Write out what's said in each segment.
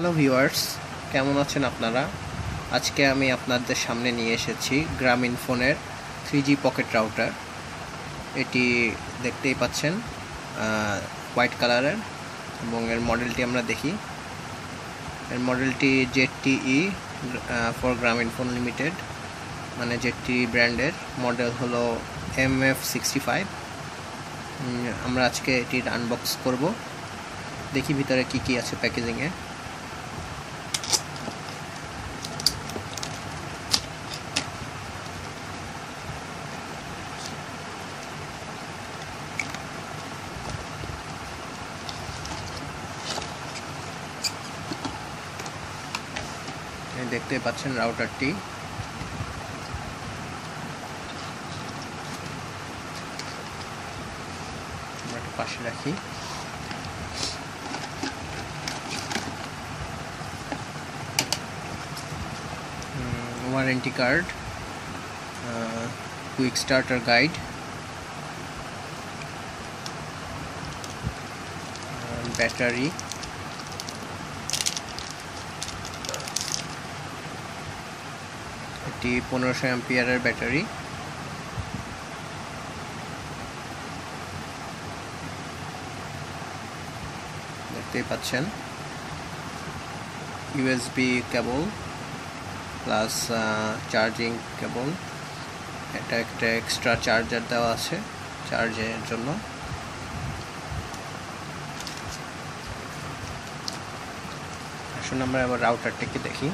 Hello viewers, কেমন আছেন আপনারা? আজকে আমি আপনাদের সামনে নিয়ে এসেছি গ্রামীণফোনের 3G পকেট রাউটার। এটি দেখতেই পাচ্ছেন হোয়াইট কালারের, এবং এর মডেলটি আমরা দেখি। এর মডেলটি ZTE ফর গ্রামীণফোন লিমিটেড, মানে ZTE ব্র্যান্ডের। মডেল হলো MF65। আমরা আজকে এটির আনবক্স করব, দেখি ভিতরে কি কি আছে প্যাকেজিংয়ে। দেখতে পাচ্ছেন রাউটারটি। আমরা একটু পাশে রাখি। Warranty card, quick starter guide, battery, এটি 1500 অ্যাম্পিয়ারের ব্যাটারি। দেখতেই পাচ্ছেন ইউএসবি কেবল প্লাস চার্জিং কেবল। এটা একটা এক্সট্রা চার্জার দেওয়া আছে চার্জের জন্য। আসুন আমরা এবার রাউটারটিকে দেখি।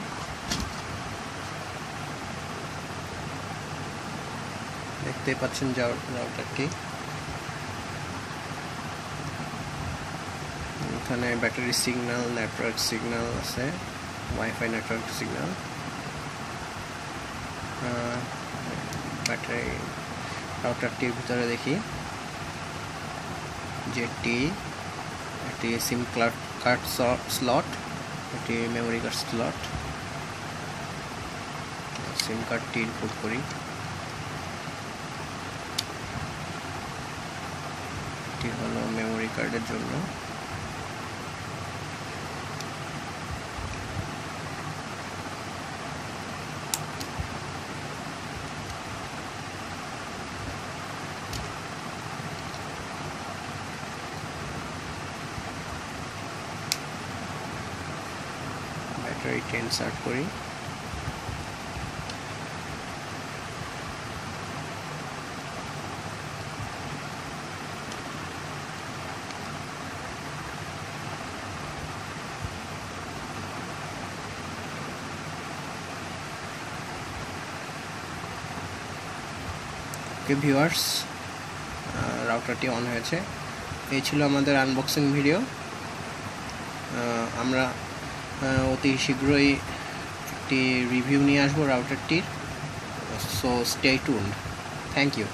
দেখতেই পাচ্ছেন রাউটারটি। এখানে ব্যাটারি সিগন্যাল, নেটওয়ার্ক সিগন্যাল আছে, ওয়াইফাই নেটওয়ার্ক সিগন্যাল। ব্যাটারি রাউটারটির ভিতরে দেখি যেটি এটি সিম কার্ড স্লট, এটি মেমোরি কার্ড স্লট। সিম কার্ডটি ইনপুট করি। এটি হলো মেমোরি কার্ডের জন্য। ব্যাটারিটি ইনসার্ট করি। ওকে ভিউয়ার্স, রাউটারটি অন হয়েছে। এই ছিল আমাদের আনবক্সিং ভিডিও। আমরা অতি শীঘ্রই একটি রিভিউ নিয়ে আসবো রাউটারটির। So stay tuned. Thank you.